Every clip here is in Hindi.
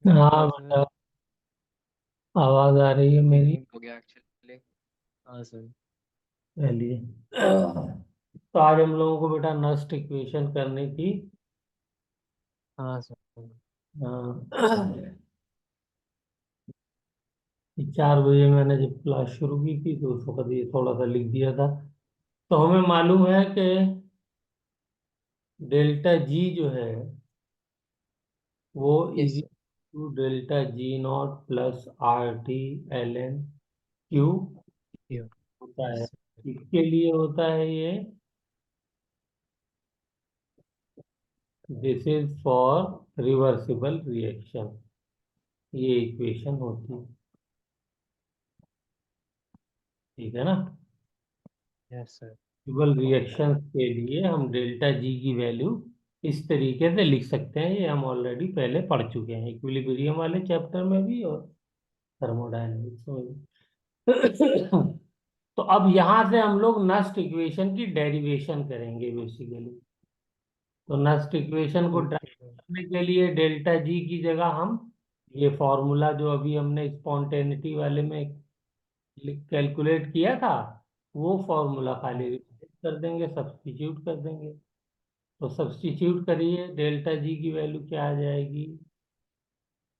हाँ नमस्कार सर। बेटा, आवाज आ रही है मेरी। हो गया एक्चुअली। हाँ सर। चलिए, तो आज हम लोगों को बेटा नस्ट इक्वेशन करनी थी। हाँ सर। हाँ, 4 बजे मैंने जब क्लास शुरू की थी तो उस वक्त ये थोड़ा सा लिख दिया था। तो हमें मालूम है कि डेल्टा जी जो है वो yes is sir. To delta G nought plus R T L N Q होता यस है। सर। इसके लिए होता है ये, this is for reversible reaction, ये इक्वेशन होती है। ठीक है ना। Yes sir. रिवर्सिबल रिएक्शन के लिए हम डेल्टा जी की वैल्यू इस तरीके से लिख सकते हैं। ये हम ऑलरेडी पहले पढ़ चुके हैं, इक्विलिब्रियम वाले चैप्टर में भी और थर्मोडायनेमिक्स में भी। तो अब यहां से हम लोग नस्ट इक्वेशन की डेरिवेशन करेंगे बेसिकली। तो नस्ट इक्वेशन को ड्राइव ओके सर। करने के लिए डेल्टा जी की जगह हम ये फॉर्मूला जो अभी हमने स्पॉन्टेनिटी वाले में कैलकुलेट किया था, वो फॉर्मूला खाली हाँ। रिप्लेस कर देंगे, सब्स्टिट्यूट कर देंगे। तो सब्स्टिट्यूट करिए, डेल्टा जी की वैल्यू क्या आ जाएगी?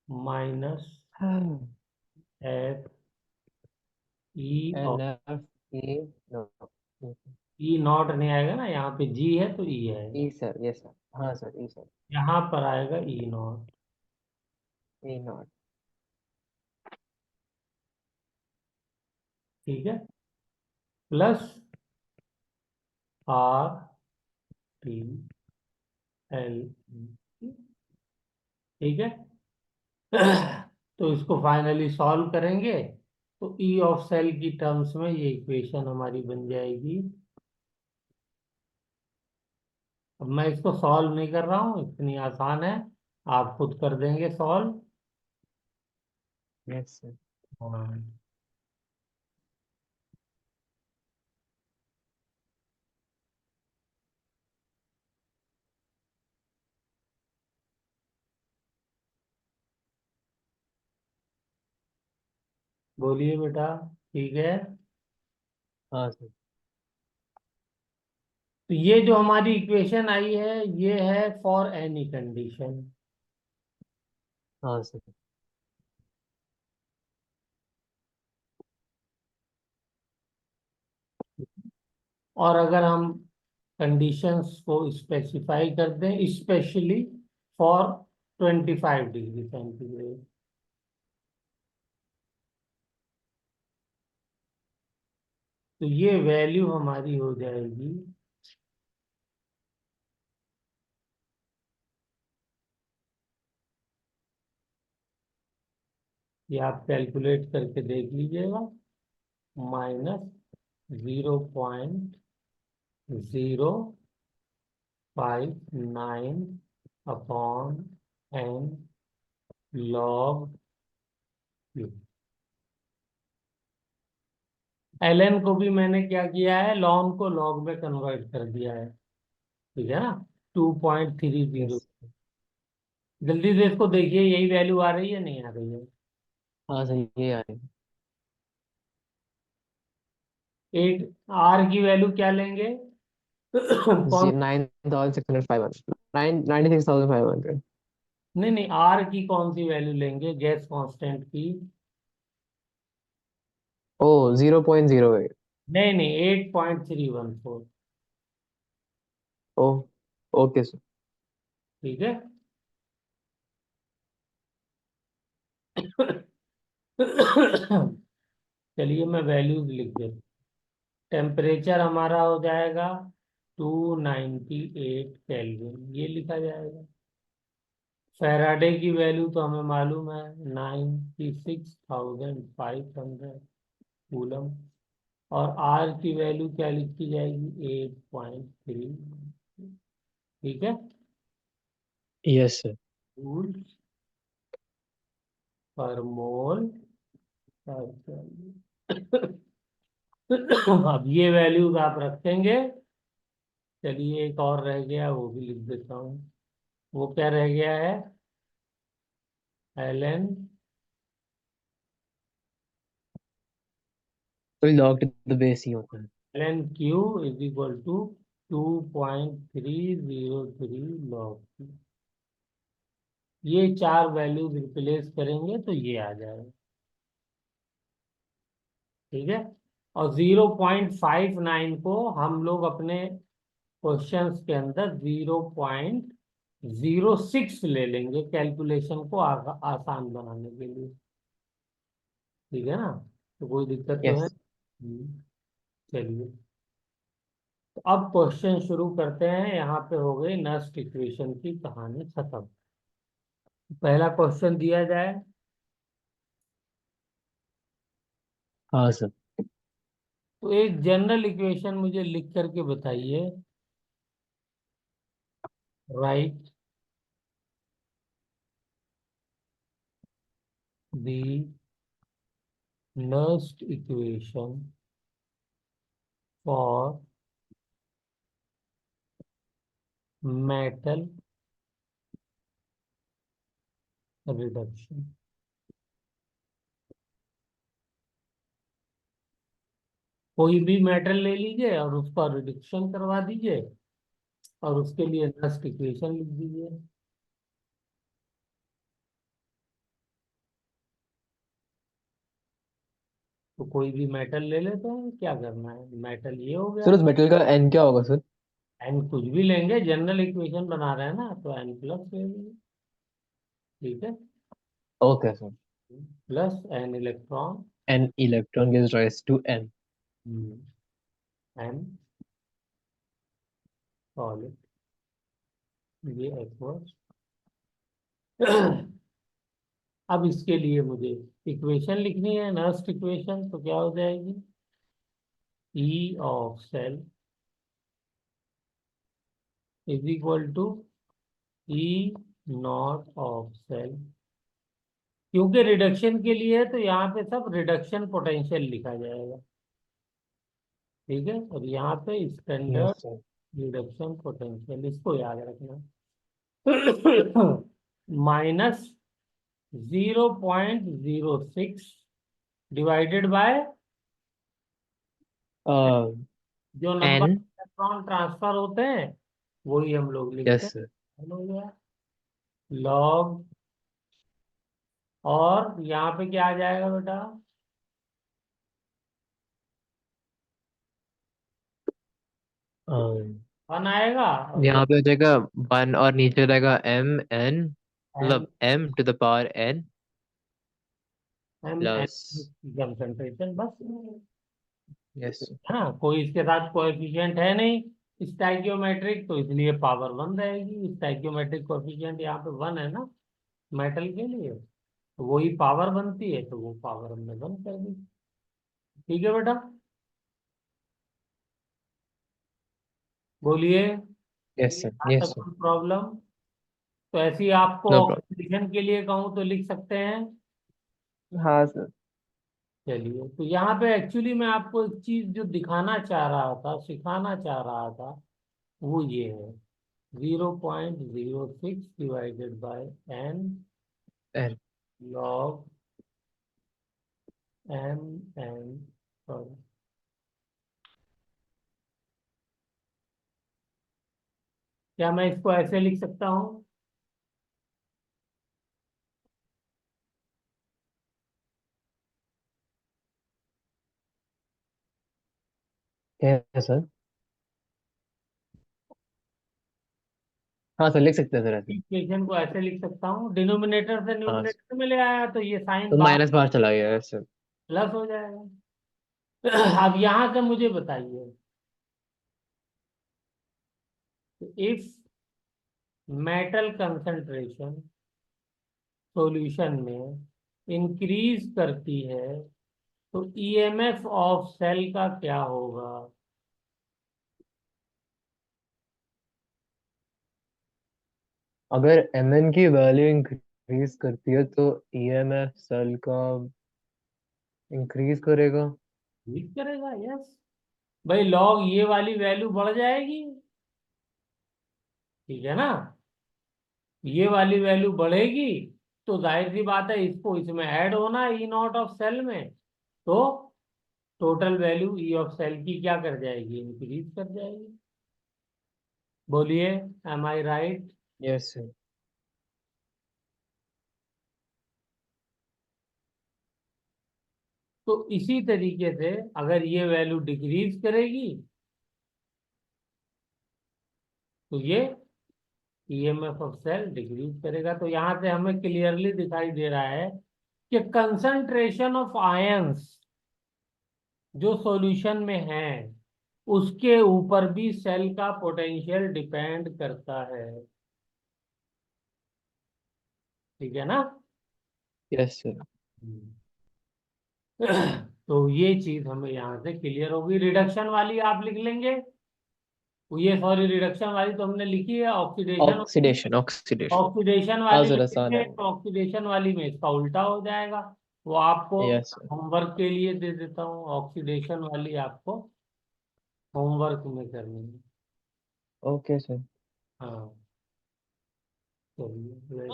माइनस हाँ। एफ ई एन और F E no. E nought नहीं आएगा ना, यहाँ पे जी है तो ई आएगा। ई सर। Yes sir. हाँ सर। ई सर। यहाँ पर आएगा ई नॉट। E not. ठीक है, प्लस आर टी एल। ठीक है। तो इसको फाइनली सॉल्व करेंगे तो ई ऑफ सेल की टर्म्स में ये इक्वेशन हमारी बन जाएगी। अब मैं इसको सॉल्व नहीं कर रहा हूँ, इतनी आसान है, आप खुद कर देंगे सॉल्व। Yes sir. हाँ, बोलिए बेटा। ठीक है, हाँ सर। तो ये जो हमारी इक्वेशन आई है ये है फॉर एनी कंडीशन। हाँ सर। और अगर हम कंडीशंस को स्पेसिफाई कर दें, स्पेशली फॉर 25 डिग्री सेंटीग्रेड, तो ये वैल्यू हमारी हो जाएगी ये आप कैलकुलेट करके देख लीजिएगा। -0.059 upon n log Q. L को भी मैंने क्या किया है, लॉन को लॉग में कन्वर्ट कर दिया है। ठीक है ना, 2.30। यस। जल्दी से इसको देखिए, यही वैल्यू आ रही है नहीं आ रही है? हाँ सर, ये आए। 8 आर की वैल्यू क्या लेंगे? कौन? 96,500। 96,500। नहीं नहीं, आर की कौन सी वैल्यू लेंगे गैस कांस्टेंट की? ओ, 0.08। नहीं नहीं, 8.314। ओ, ओके सर। ठीक है। चलिए मैं वैल्यूज लिख देता। टेम्परेचर हमारा हो जाएगा 298 केल्विन, ये लिखा जाएगा। फैराडे की वैल्यू तो हमें मालूम है, 96,500 कूलम। और आर की वैल्यू क्या लिखी जाएगी? 8.3। ठीक है, यस सर। जूल पर मोल पर केल्विन। अब ये वैल्यूज आप रखेंगे। चलिए एक और रह गया, वो भी लिख देता हूँ। वो क्या रह गया है? ln तो log to the base ही होता है। ln q is equal to 2.303 log q। ये चार वैल्यूज रिप्लेस करेंगे तो ये आ जाएगा। ठीक है। और 0.59 को हम लोग अपने क्वेश्चंस के अंदर 0.06 ले लेंगे कैलकुलेशन को आसान बनाने के लिए। ठीक है ना। तो कोई दिक्कत तो है? यस। चलिए, तो अब क्वेश्चन शुरू करते हैं। यहाँ पे हो गई नस्ट इक्वेशन की कहानी खत्म। पहला क्वेश्चन दिया जाए। हाँ सर। तो एक जनरल इक्वेशन मुझे लिख करके बताइए। Write the Nernst equation for metal reduction. कोई भी मेटल ले लीजिए और उसका रिडक्शन करवा दीजिए और उसके लिए नस्ट इक्वेशन लिख दीजिए। तो कोई भी मेटल ले लेते हैं, क्या करना है, मेटल ये हो गया। सर उस मेटल का n क्या होगा सर? एन कुछ भी लेंगे, जनरल इक्वेशन बना रहे हैं ना, तो एन प्लस ले लेंगे। ठीक है। Okay sir. Plus n electron. n electron gives rise to n। N solid, ये एक्वस। अब इसके लिए मुझे इक्वेशन लिखनी है, नस्ट इक्वेशन। तो क्या हो जाएगी? E of cell is equal to E nought of cell. क्योंकि रिडक्शन के लिए है तो यहाँ पे सब रिडक्शन पोटेंशियल लिखा जाएगा। ठीक है। और यहाँ पे yes standard sir. Reduction potential, इसको याद रखना। माइनस 0.06 डिवाइडेड बाय जो नंबर n। इलेक्ट्रॉन ट्रांसफर होते हैं वही हम लोग लिखते यस हैं। सर। हो गया लॉग। और यहाँ पे क्या आ जाएगा बेटा? वन आएगा। और यहाँ पे हो जाएगा 1 और नीचे हो जाएगा m n, एम मतलब m to the power n M plus. N concentration बस। Yes sir. हाँ, कोई इसके साथ कोएफिशिएंट है नहीं स्टाइकियोमेट्रिक, तो इसलिए पावर वन रहेगी। स्टाइकियोमेट्रिक कोएफिशिएंट यहाँ पे वन है ना मेटल के लिए, तो वही पावर बनती है, तो वो पावर हमने वन कर दी। ठीक है बेटा, बोलिए। Yes sir. यहाँ यस तक सर। कोई प्रॉब्लम? तो ऐसे ही आपको नो प्रॉब्लम। ऑक्सीडेशन के लिए कहूँ तो लिख सकते हैं। हाँ सर। चलिए, तो यहाँ पे एक्चुअली मैं आपको एक चीज जो दिखाना चाह रहा था, सिखाना चाह रहा था, वो ये है। 0.06 divided by n n। Log M N. क्या मैं इसको ऐसे लिख सकता हूँ? क्या है सर? हाँ सर लिख सकते हैं सर ऐसे। इक्वेशन को ऐसे लिख सकता हूँ, डिनोमिनेटर से हाँ सर। न्यूमरेटर में ले आया तो ये साइन तो बाहर माइनस बाहर चला गया है सर। प्लस हो जाएगा। अब यहाँ से मुझे बताइए, इफ मेटल कंसंट्रेशन सॉल्यूशन में इंक्रीज करती है तो ईएमएफ ऑफ सेल का क्या होगा? अगर mn की वैल्यू इंक्रीज करती है तो ईएमएफ सेल का इंक्रीज करेगा। लीक करेगा, यस। भाई लॉग ये वाली वैल्यू बढ़ जाएगी। ठीक है ना, ये वाली वैल्यू बढ़ेगी तो जाहिर सी बात है इसको इसमें ऐड होना है ई नॉट ऑफ सेल में, तो total value E of cell की क्या कर जाएगी, इंक्रीज कर जाएगी। बोलिए, am I right? Yes sir. तो इसी तरीके से अगर ये वैल्यू डिक्रीज करेगी तो ये ईएमएफ ऑफ सेल डिक्रीज करेगा। तो यहां से हमें क्लियरली दिखाई दे रहा है कि कंसंट्रेशन ऑफ आयंस जो सॉल्यूशन में है उसके ऊपर भी सेल का पोटेंशियल डिपेंड करता है। ठीक है ना? Yes sir. हम्म। तो ये चीज हमें यहां से क्लियर होगी। रिडक्शन वाली आप लिख लेंगे, ये सॉरी रिडक्शन वाली तो हमने लिखी है, ऑक्सीडेशन वाली। Oxidation oxidation. ऑक्सीडेशन हाँ वाली सर, आसान लिखेंगे है। तो ऑक्सीडेशन वाली में इसका उल्टा हो जाएगा। वो आपको यस सर। होमवर्क के लिए दे देता हूँ, ऑक्सीडेशन वाली आपको होमवर्क में करनी है। Okay sir. हाँ, चलिए, वेरी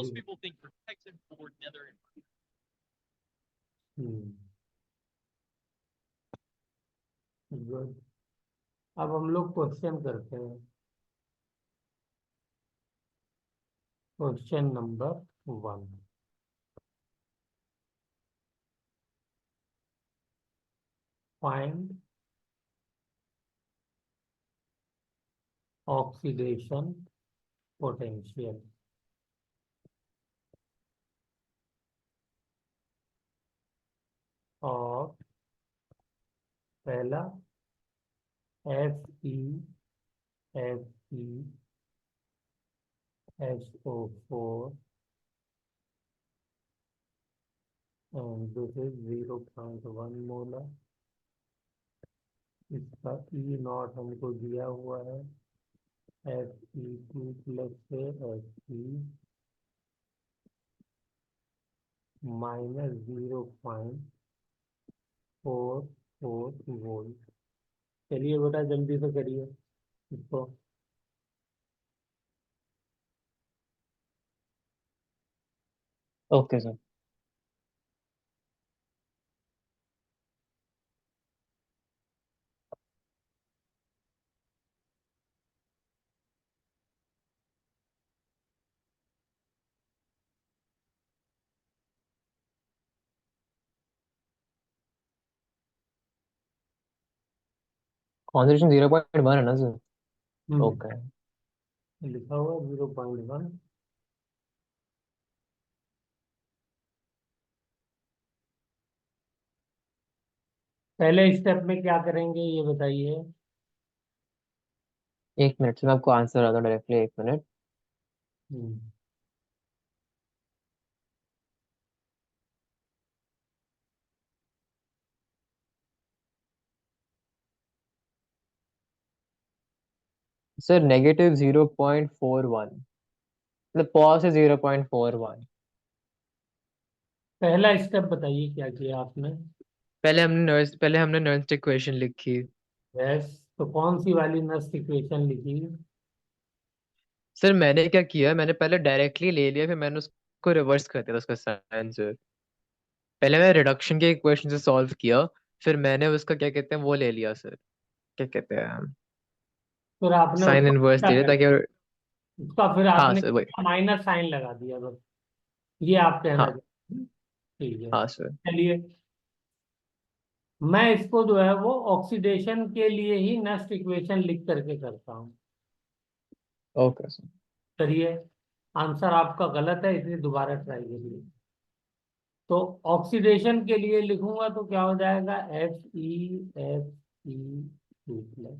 गुड। अब हम लोग क्वेश्चन करते हैं। Question number 1। Find oxidation potential और पहला FeSeSO4 and this is 0.1 molar. इसका ई नॉट हमको दिया हुआ है Fe2 प्लस से Fe माइनस 0.44 वोल्ट। चलिए बेटा जल्दी से करिए इसको। Okay sir. कॉन्सेंट्रेशन 0.1 है ना सर? ओके। लिखा हुआ 0.1। पहले स्टेप में क्या करेंगे ये बताइए। 1 मिनट से मैं आपको आंसर आता हूँ डायरेक्टली, 1 मिनट। हम्म, सर -0.41, मतलब पॉज है 0.41। पहला स्टेप बताइए क्या किया आपने। पहले हमने नर्स इक्वेशन लिखी। यस, तो कौन सी वाली नस्ट इक्वेशन लिखी? सर मैंने क्या किया, मैंने पहले डायरेक्टली ले लिया, फिर मैंने उसको रिवर्स कर दिया था उसका साइन सर। पहले मैंने रिडक्शन के इक्वेशन से सॉल्व किया, फिर मैंने उसका क्या कहते हैं वो ले लिया सर, क्या कहते हैं, फिर आपने साइन उसको इनवर्स क्या ले लिया कर ताकि उसका फिर हाँ आपने सर वही। माइनस साइन लगा दिया बस, ये आप कहना हाँ। चाहते हैं? ठीक है, हाँ सर। चलिए। मैं इसको जो है वो ऑक्सीडेशन के लिए ही नेक्स्ट इक्वेशन लिख करके करता हूँ। Okay sir. करिए। आंसर आपका गलत है इसलिए दोबारा ट्राई करिए। तो ऑक्सीडेशन के लिए लिखूंगा तो क्या हो जाएगा, Fe2 plus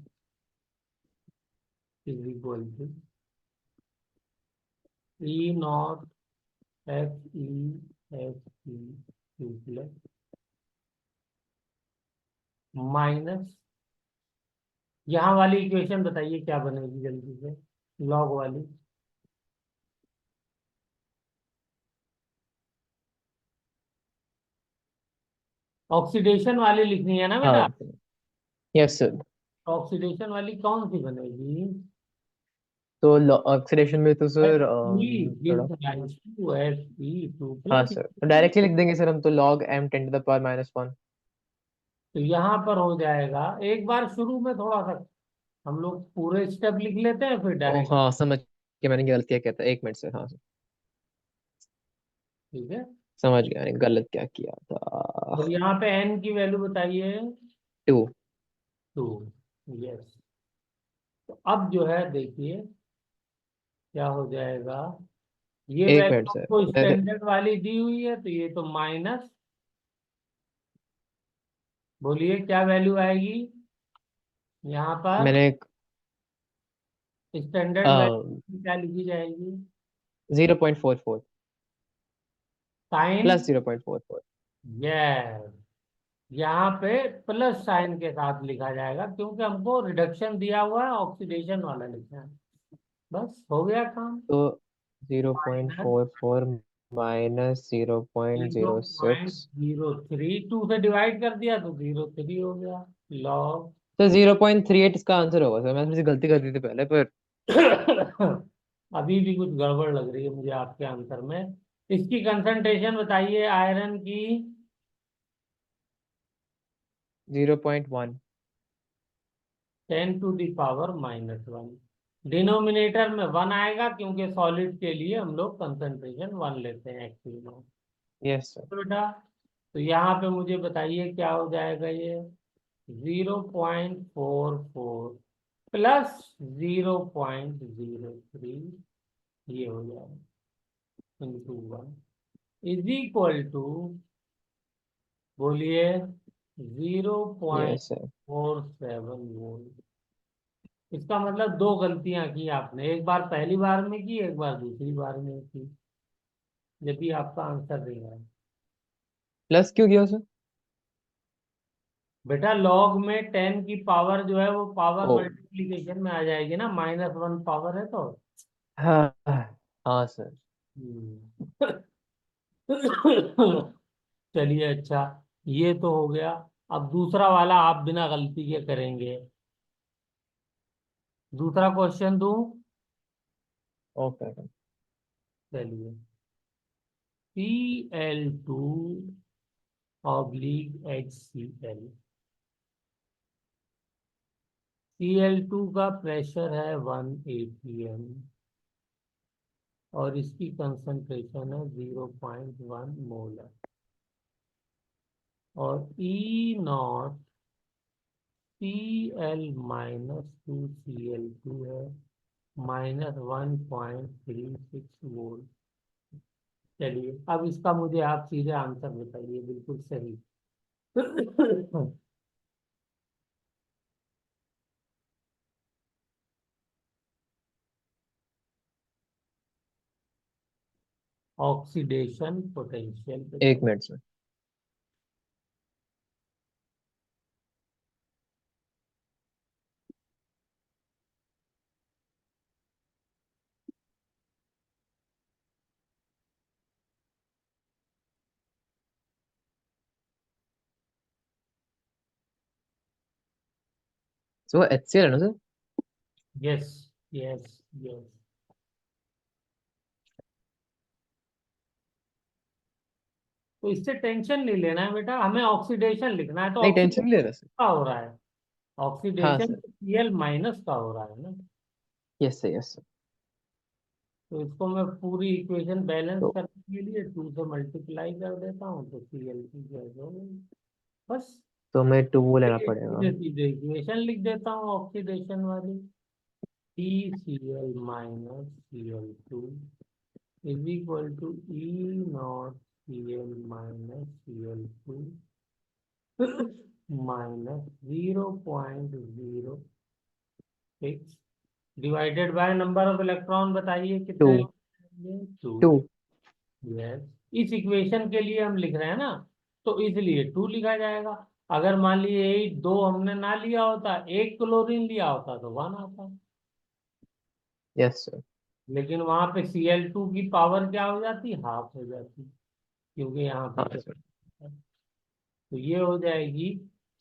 is equal to E nought Fe2 plus minus, यहाँ वाली इक्वेशन बताइए क्या बनेगी जल्दी से, लॉग वाली। ऑक्सीडेशन वाली लिखनी है ना हाँ। बेटा? Yes sir. ऑक्सीडेशन वाली कौन सी बनेगी? तो ऑक्सीडेशन में तो सर E थोड़ा। gives rise to Fe2 हाँ plus सर, तो डायरेक्टली लिख देंगे सर हम तो log m10⁻⁻1। तो यहाँ पर हो जाएगा। एक बार शुरू में थोड़ा सा हम लोग पूरे स्टेप लिख लेते हैं फिर ओ डायरेक्ट। हाँ, समझ गया, मैंने गलत क्या किया था, 1 मिनट सर, हाँ सर, ठीक है। समझ गया मैंने गलत क्या किया और था। यहाँ पे n की वैल्यू बताइए। 2। 2। यस। तो अब जो है देखिए क्या हो जाएगा। ये 1 मिनट वैल्यू सर, आपको स्टैंडर्ड वाली दी हुई है तो ये तो माइनस। बोलिए क्या वैल्यू आएगी यहाँ पर। मैंने स्टैंडर्ड वैल्यू क्या लिखी जाएगी। 0.44 साइन। प्लस 0.44। यस। यहाँ पे प्लस साइन के साथ लिखा जाएगा क्योंकि हमको रिडक्शन दिया हुआ है ऑक्सीडेशन वाला लिखना है। बस हो गया काम। तो zero point minus four four minus zero point zero zero point six zero three two से डिवाइड कर दिया तो 0.3 हो गया। लॉग। तो 0.38 इसका आंसर होगा सर, मैंने थोड़ी सी गलती कर दी थी पहले पर। अभी भी कुछ गड़बड़ लग रही है मुझे आपके आंसर में। इसकी कंसंट्रेशन बताइए आयरन की। 0.1। 10⁻⁻1। डिनोमिनेटर में 1 आएगा क्योंकि सॉलिड के लिए हम लोग कंसंट्रेशन 1 लेते हैं एक्चुअली में। Yes sir. तो बेटा तो यहाँ पे मुझे बताइए क्या हो जाएगा ये। 0.44 प्लस 0.03 ये हो जाएगा इंटू 1 इज इक्वल टू बोलिए zero point yes sir. Four seven volt. इसका मतलब दो गलतियां की आपने एक बार पहली बार में की एक बार दूसरी बार में की जबकि आपका आंसर नहीं आया। प्लस क्यों किया सर? बेटा लॉग में 10 की पावर जो है वो पावर ओ। मल्टीप्लीकेशन में आ जाएगी ना -1 पावर है तो। हाँ हाँ सर। हम्म। चलिए अच्छा ये तो हो गया। अब दूसरा वाला आप बिना गलती के करेंगे। दूसरा क्वेश्चन दूं। ओके। चलिए Cl2/HCl। Cl2 का प्रेशर है 1 atm और इसकी कंसंट्रेशन है 0.1 मोलर और E0 Cl-2 है -1.36 वोल्ट। चलिए अब इसका मुझे आप सीधे आंसर बताइए बिल्कुल सही। ऑक्सीडेशन पोटेंशियल एक बताइए। Minute sir. सो HCl है ना सर? Yes yes yes. तो इससे टेंशन नहीं लेना है बेटा हमें ऑक्सीडेशन लिखना है तो नहीं, टेंशन नहीं ऑक्सीडेशन ले रहा सर। का हो रहा है। हाँ ऑक्सीडेशन सर। Cl- का हो रहा है ना। Yes sir, yes sir. तो इसको मैं पूरी इक्वेशन बैलेंस तो करने के लिए 2 से मल्टीप्लाई कर देता हूँ तो Cl की जगह हो गई। बस तो मैं 2 लेना पड़ेगा। सीधे सीधे इक्वेशन लिख देता हूँ ऑक्सीडेशन वाली। TCl-Cl2 is equal to E0 Cl-Cl2 -0.06 divided by number of electron बताइए टू। कितने। 2। टू। यस। इस इक्वेशन के लिए हम लिख रहे हैं ना तो इसलिए 2 लिखा जाएगा। अगर मान लीजिए यही दो हमने ना लिया होता एक क्लोरीन लिया होता तो 1 आता। Yes sir. लेकिन वहां पे Cl2 की पावर क्या हो जाती हाफ हो जाती क्योंकि यहाँ पे हाँ क्या सर। है। तो ये हो जाएगी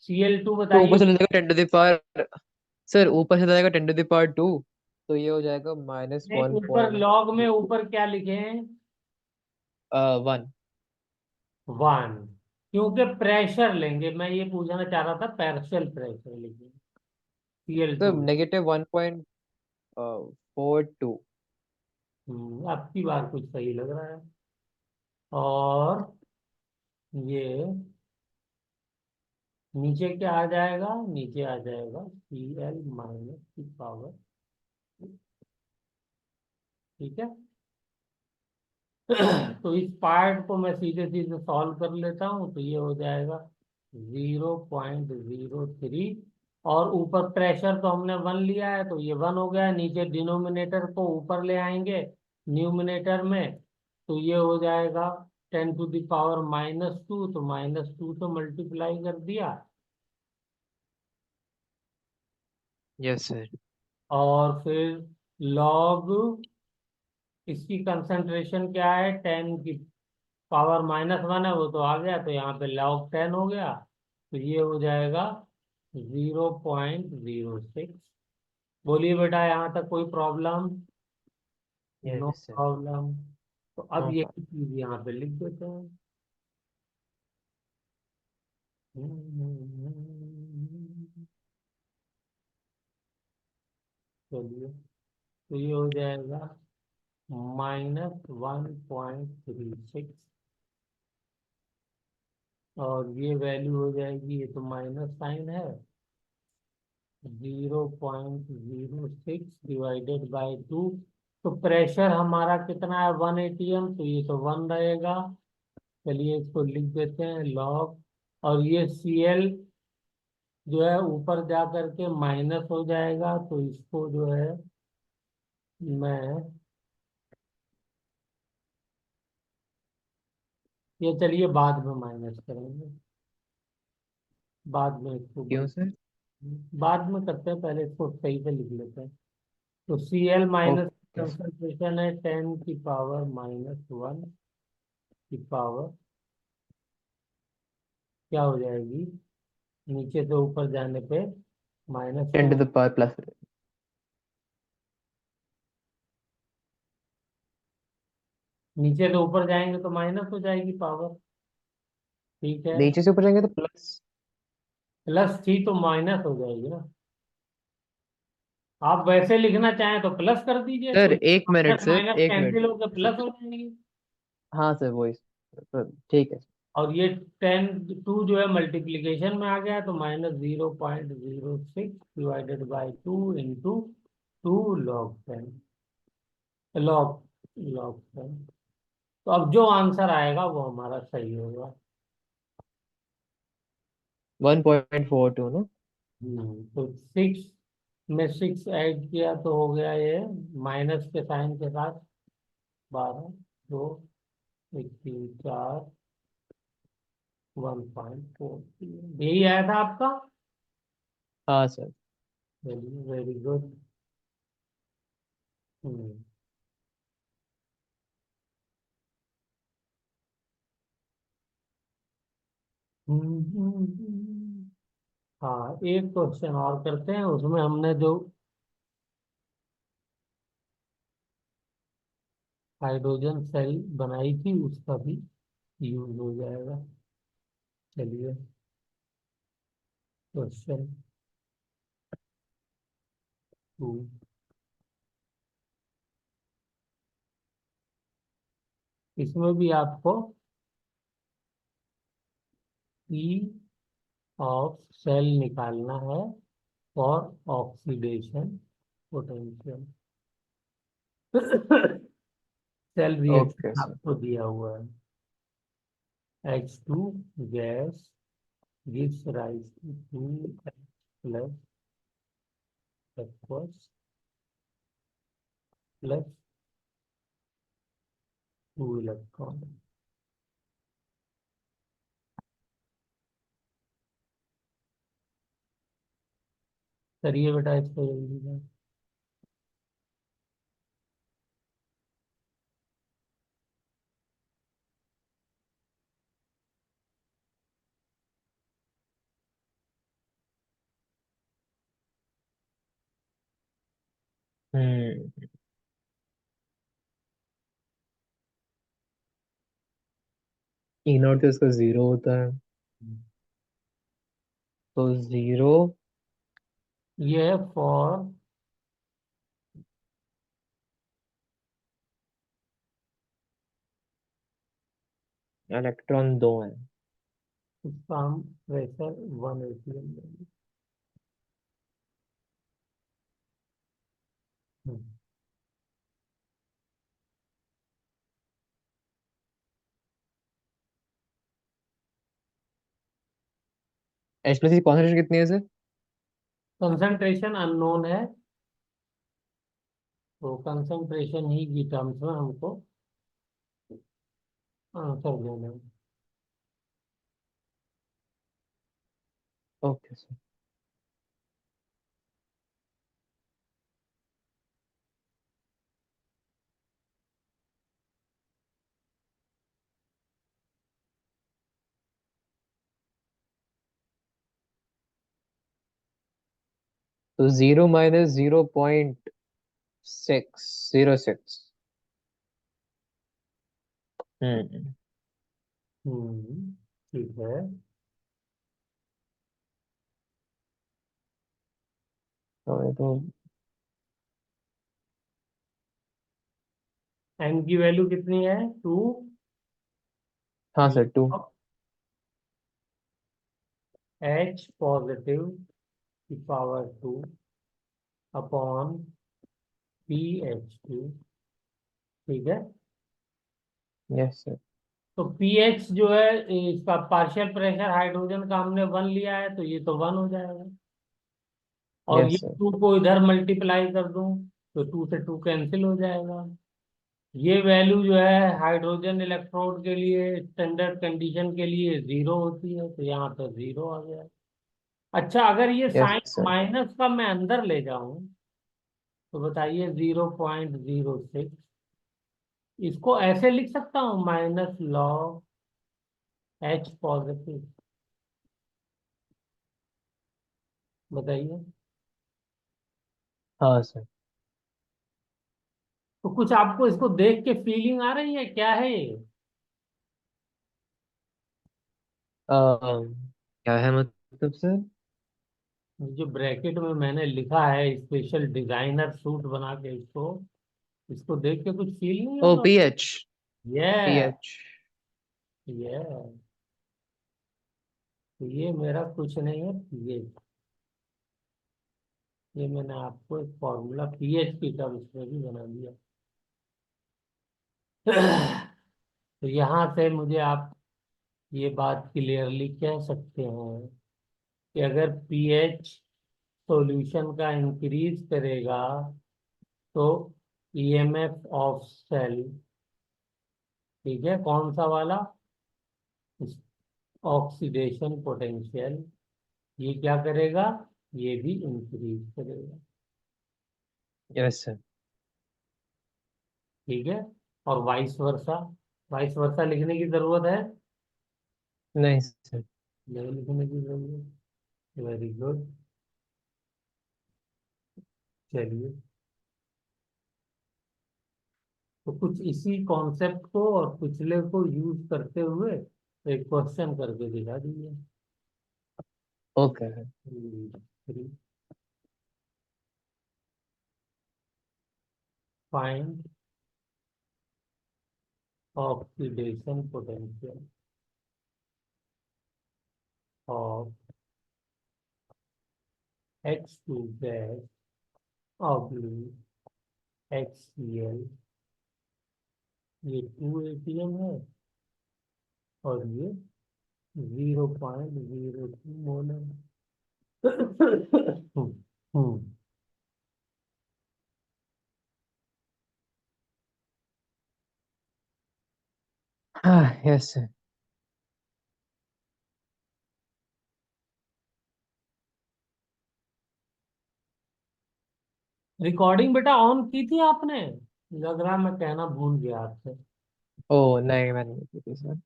Cl2 तो ऊपर बताइए। चला जाएगा 10 टू द पावर। सर ऊपर चला जाएगा 10 टू द पावर 2। तो ये हो जाएगा माइनस नहीं, वन ऊपर पॉइंट लॉग में ऊपर क्या लिखे हैं? वन। वन। क्योंकि प्रेशर लेंगे, मैं ये पूछना चाह रहा था, पार्शियल प्रेशर लिखे, तो CL2। नेगेटिव 1.42। आपकी बात कुछ सही लग रहा है। और ये नीचे क्या आ जाएगा? नीचे आ जाएगा CL माइनस की पावर। ठीक है। तो इस पार्ट को मैं सीधे सीधे सॉल्व कर लेता हूँ, तो ये हो जाएगा 0.03। और ऊपर प्रेशर तो हमने वन लिया है, तो ये वन हो गया। नीचे डिनोमिनेटर को ऊपर ले आएंगे न्यूमिनेटर में, तो ये हो जाएगा 10 टू द पावर -2, तो -2 तो मल्टीप्लाई कर दिया। Yes sir. और फिर लॉग, इसकी कंसंट्रेशन क्या है? 10 की पावर -1 है, वो तो आ गया, तो यहाँ पे लॉग 10 हो गया। तो ये हो जाएगा 0.06। बोलिए बेटा, यहाँ तक कोई problem? No yes sir. Problem. तो अब नो यही प्रॉब्लम। चीज यहाँ पे लिख देते हैं। चलिए, तो ये हो जाएगा -1.36। और ये वैल्यू हो जाएगी, ये तो माइनस साइन है, 0.06 डिवाइडेड बाई 2। तो प्रेशर हमारा कितना है? 1 atm, तो ये तो वन रहेगा। चलिए इसको लिख देते हैं लॉग। और ये CL जो है ऊपर जा करके माइनस हो जाएगा, तो इसको जो है मैं, ये चलिए बाद में माइनस करेंगे, बाद में इसको क्यों सर? बाद में करते हैं, पहले इसको सही से लिख लेते हैं। तो CL minus okay sir. Concentration है 10 की पावर -1 की पावर, क्या हो जाएगी? नीचे से ऊपर जाने पे माइनस टेन को, टू द पावर प्लस। नीचे से ऊपर जाएंगे तो माइनस हो जाएगी पावर। ठीक है। नीचे से ऊपर जाएंगे तो प्लस। प्लस थी तो माइनस हो जाएगी ना। आप वैसे लिखना चाहें तो प्लस कर दीजिए, तो सर एक मिनट, माइनस सर माइनस एक मिनट। कैंसिल होकर सर, प्लस हो जाएंगे। हाँ सर वही सर, ठीक है। और ये 10 2 जो है मल्टीप्लीकेशन में आ गया, तो -0.06 divided by 2 into 2 log 10, log 10। तो अब जो आंसर आएगा वो हमारा सही होगा। 1.42 ना? तो 6 में 6 ऐड किया तो हो गया ये, माइनस के साइन के साथ, 12, 2, 1, 3, 4, 1.4। यही आया था आपका? हाँ सर। Very very good. हम्म। हाँ, एक क्वेश्चन और करते हैं, उसमें हमने जो हाइड्रोजन सेल बनाई थी उसका भी यूज हो जाएगा। चलिए, क्वेश्चन 2। इसमें भी आपको ई ऑफ सेल निकालना है for oxidation potential. Cell okay reaction sir. आपको दिया हुआ है। H2 gas gives rise to 2H plus aqueous plus 2 electron. करिए बेटा इसको जल्दी से। हम्म। ई नॉट तो इसका जीरो होता है, तो जीरो ये है फॉर इलेक्ट्रॉन दो है। इसका हम प्रेशर 1 atm लेंगे। हम्म, एच प्लस की कॉन्सेंट्रेशन कितनी है सर? कंसंट्रेशन अननोन है, तो कंसंट्रेशन ही की टर्म्स में हमको आंसर देना है। Okay sir. तो 0 - 0.606। हम्म। ठीक है। तो एन की वैल्यू कितनी है? 2 हाँ सर, टू। एच पॉजिटिव की पावर 2 अपॉन pH2। ठीक है। Yes sir. तो pH जो है, इसका पार्शियल प्रेशर हाइड्रोजन का हमने 1 लिया है, तो ये तो 1 हो जाएगा। और ये यस सर। 2 को इधर मल्टीप्लाई कर दूं तो 2 से 2 कैंसिल हो जाएगा। ये वैल्यू जो है हाइड्रोजन इलेक्ट्रोड के लिए स्टैंडर्ड कंडीशन के लिए 0 होती है, तो यहाँ पे 0 आ गया। अच्छा, अगर ये यस साइन सर। माइनस का मैं अंदर ले जाऊं तो बताइए 0.06, इसको ऐसे लिख सकता हूँ -log H पॉजिटिव। बताइए। हाँ सर। तो कुछ आपको इसको देख के फीलिंग आ रही है, क्या है ये? क्या है मतलब सर? जो ब्रैकेट में मैंने लिखा है स्पेशल डिजाइनर सूट बना के, इसको इसको देख के कुछ फील नहीं ओ, होगा? पीएच। ये पीएच। ये ये मेरा कुछ नहीं है, ये मैंने आपको एक फॉर्मूला पीएच की टर्म्स में भी बना दिया। तो यहाँ से मुझे आप ये बात क्लियरली कह सकते हैं कि अगर पीएच सॉल्यूशन का इंक्रीज करेगा तो ईएमएफ ऑफ सेल, ठीक है, कौन सा वाला, ऑक्सीडेशन पोटेंशियल, ये क्या करेगा? ये भी इंक्रीज करेगा। Yes sir. ठीक है। और वाइस वर्सा, वाइस वर्सा लिखने की जरूरत है? नहीं सर। नहीं लिखने की जरूरत। Very good. चलिए, तो कुछ इसी कॉन्सेप्ट को और पिछले को यूज करते हुए एक क्वेश्चन करके दिखा दीजिए। Okay sir. 3 find oxidation potential of H2 gas oblique HCl। ये 2 atm है और ये 0.02 मोल है। हम्म। हाँ, यस सर। रिकॉर्डिंग बेटा ऑन की थी आपने? लग रहा है मैं कहना भूल गया आपसे। ओ नहीं, मैंने नहीं की थी सर।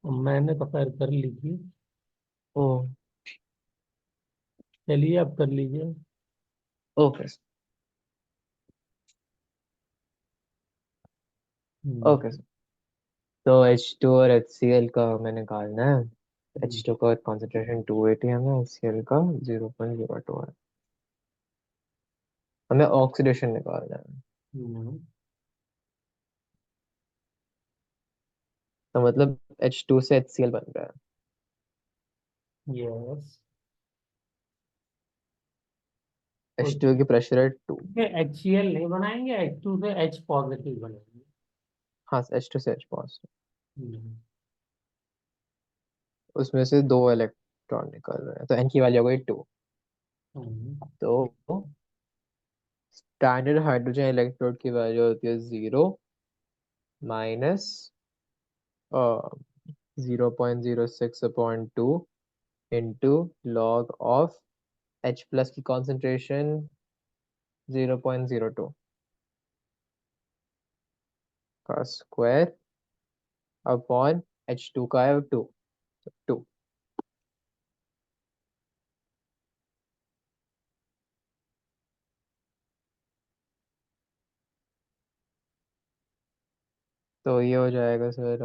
मैंने तो खैर कर ली थी। ओ। चलिए अब कर लीजिए। Okay sir. हम्म, ओके सर। तो H2 और HCl का हमें निकालना है। हम्म, H2 का कॉन्सेंट्रेशन 280 है, HCl का 0.02 है। हमें ऑक्सीडेशन निकालना है। हम्म, तो मतलब H2 से HCl बन रहा है। यस। H2 की प्रेशर है 2। HCl नहीं बनाएंगे, H2 से H पॉजिटिव बनाएंगे। हाँ, H2 से H पॉजिटिव। हम्म, उसमें से 2 इलेक्ट्रॉन निकल रहे हैं, तो N की वैल्यू हो गई 2। हम्म, तो स्टैंडर्ड हाइड्रोजन इलेक्ट्रोड की वैल्यू होती है 0 minus 0.06/2 into log of H plus की कॉन्सेंट्रेशन 0.02 का स्क्वायर अपॉन H2 का है 2। 2। तो ये हो जाएगा सर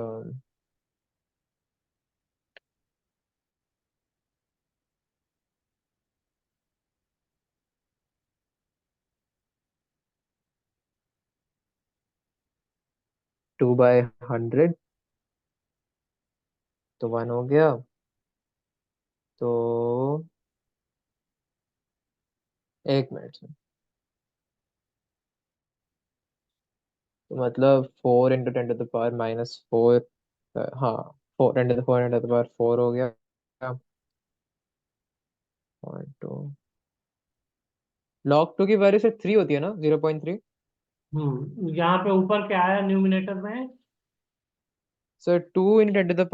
2/100। तो 1 हो गया। तो 1 मिनट से, तो मतलब 4 × 10⁻⁴। हाँ, 4 × 4 हो गया। 0.2 log 2 की वैल्यू से 3 होती है ना, 0.3। यहाँ पे ऊपर क्या आया न्यूमिनेटर में? सर 2 × 10⁻⁴, मतलब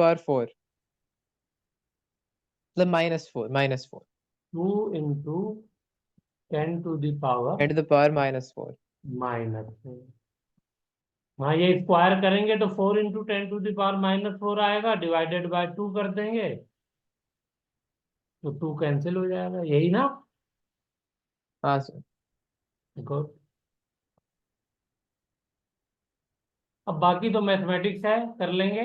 -4, -4। 2 × 10⁻⁴ 10⁻⁻4। -4। हाँ, ये स्क्वायर करेंगे तो 4 × 10⁻⁴ आएगा, डिवाइडेड बाय 2 कर देंगे तो 2 कैंसिल हो जाएगा, यही ना? हाँ सर। गुड। अब बाकी तो मैथमेटिक्स है, कर लेंगे।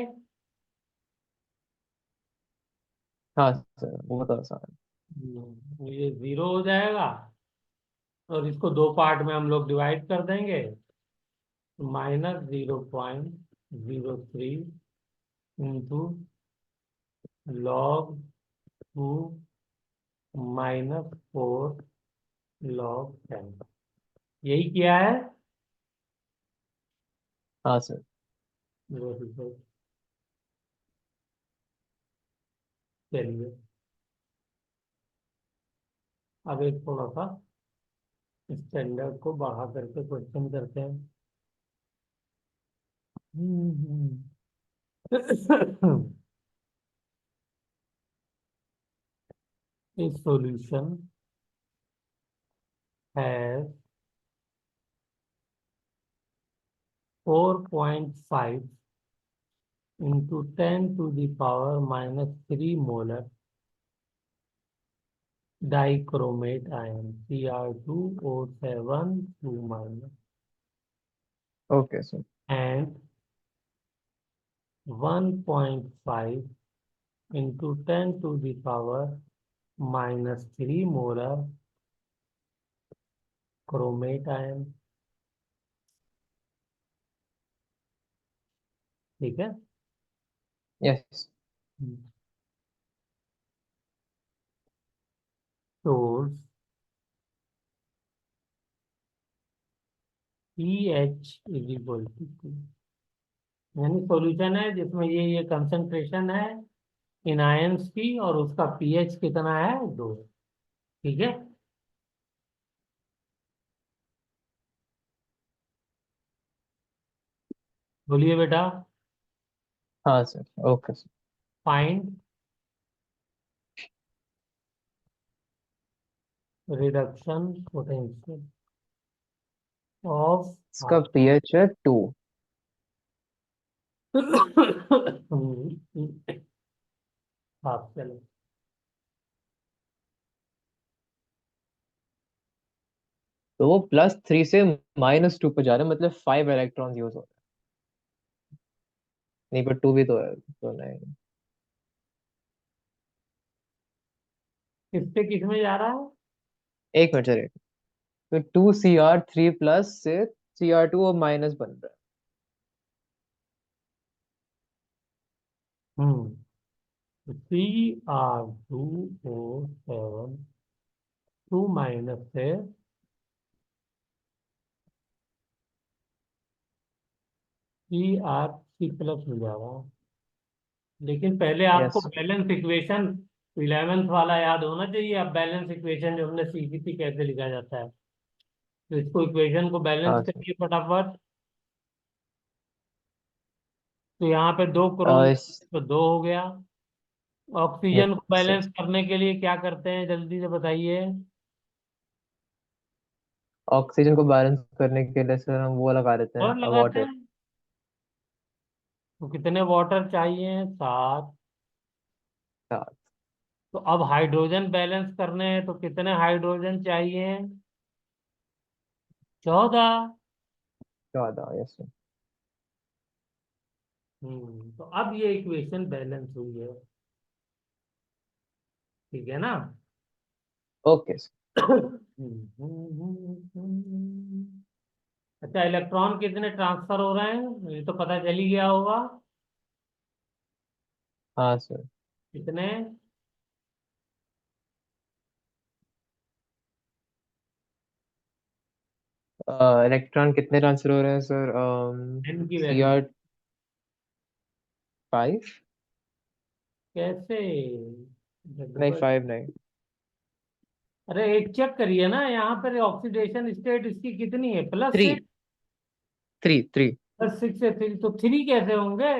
हाँ सर, वो तो आसान है। ये 0 हो जाएगा और इसको दो पार्ट में हम लोग डिवाइड कर देंगे। -0.03 इंटू log 2 -4 log 10। यही किया है। हाँ सर। Very good। चलिए, अब एक थोड़ा सा स्टैंडर्ड को बढ़ा करके क्वेश्चन करते हैं। इस सॉल्यूशन है 4.5 × 10⁻³ molar dichromate ion Cr2O7 2- okay sir. and 1.5 × 10⁻³ molar chromate ion. ठीक है। यस। सोर्स pH = 2, यानी सॉल्यूशन है जिसमें ये कंसंट्रेशन है इन आयंस की, और उसका पीएच कितना है? 2। ठीक है। बोलिए बेटा। हाँ sir. Okay sir. Find reduction potential of इसका pH है 2। हाँ, चलो। तो वो +3 से -2 पे जा रहा है, मतलब 5 इलेक्ट्रॉन यूज हो रहे नहीं पर टू भी तो है, तो नहीं। किससे किस में जा रहा है? एक मिनट सर, तो 2CR3 प्लस से CR2 और माइनस बन रहा Cr2O7 टू माइनस से Cr3 प्लस हो जाएगा। लेकिन पहले है। आपको यस। बैलेंस इक्वेशन 11th वाला याद होना चाहिए। अब बैलेंस इक्वेशन जो हमने सीखी थी कैसे लिखा जाता है, तो इसको इक्वेशन को बैलेंस हाँ सर। करिए फटाफट। तो यहाँ पे 2 क्रोम, इस तो 2 हो गया। ऑक्सीजन को यस सर, बैलेंस करने के लिए क्या करते हैं, जल्दी से बताइए। ऑक्सीजन को बैलेंस करने के लिए सर हम वो लगा देते और हैं, लगाते वाटर। हैं। तो कितने वाटर चाहिए, 7। सात। तो अब हाइड्रोजन बैलेंस करने हैं तो कितने हाइड्रोजन चाहिए, 14। 14। Yes sir. तो अब ये इक्वेशन बैलेंस हुई है, ठीक है ना? Okay sir. अच्छा, इलेक्ट्रॉन कितने ट्रांसफर हो रहे हैं ये तो पता चल ही गया होगा। हाँ सर। कितने? इलेक्ट्रॉन कितने ट्रांसफर हो रहे हैं सर? एन की सी वैल्यू आर 5। कैसे? नहीं, गड़बड़। 5 नहीं। अरे एक चेक करिए ना, यहाँ पर ऑक्सीडेशन स्टेट इसकी कितनी है, प्लस 3। से। 3। प्लस 6 से 3, तो 3 कैसे होंगे?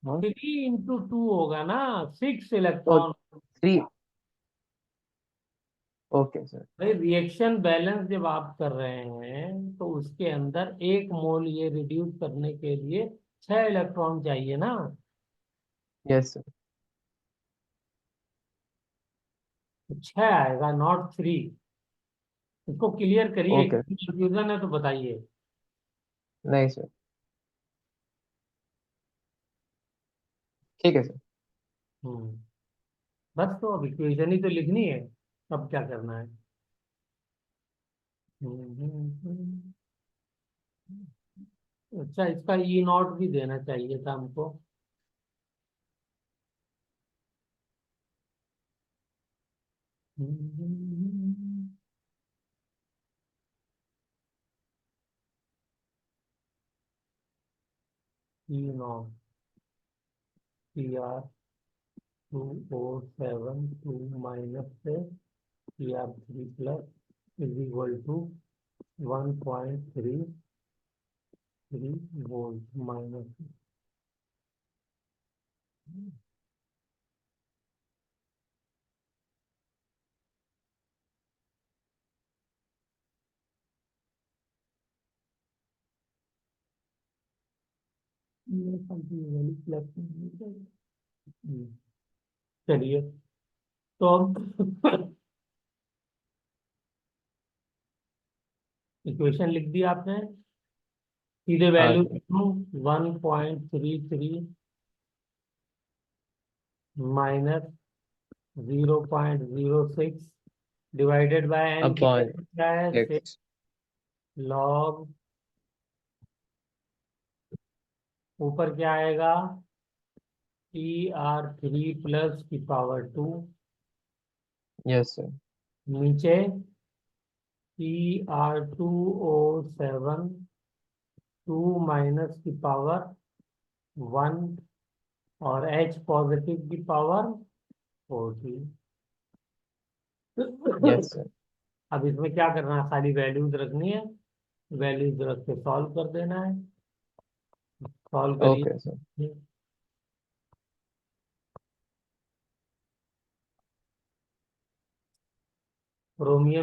हाँ 3 × 2 होगा ना, 6 तो इलेक्ट्रॉन। 3। Okay sir. भाई रिएक्शन बैलेंस जब आप कर रहे हैं तो उसके अंदर 1 मोल ये रिड्यूस करने के लिए 6 इलेक्ट्रॉन चाहिए ना। Yes sir. तो 6 आएगा, नॉट 3। इसको क्लियर करिए, ओके। कंफ्यूजन है तो बताइए। नहीं सर। ठीक है सर। हम्म बस, तो अब इक्वेशन ही तो लिखनी है, अब क्या करना है। हम्म। अच्छा, इसका E0 भी देना चाहिए था हमको। E0 Cr2O7 टू माइनस से Cr3 plus is equal to 1.33 volt minus. चलिए, तो अब इक्वेशन लिख दी आपने, सीधे हाँ value sir. 1.33 minus 0.06 divided by n की अपॉन वैल्यू क्या है, से एक्स। लॉग, ऊपर क्या आएगा, Cr3 प्लस की पावर 2, यस सर। नीचे Cr2O7 2 - की पावर 1, और H पॉजिटिव की पावर 14। Yes sir. अब इसमें क्या करना है, खाली वैल्यूज रखनी है, वैल्यूज रख के सॉल्व कर देना है। Solve okay sir. करिए। क्रोमियम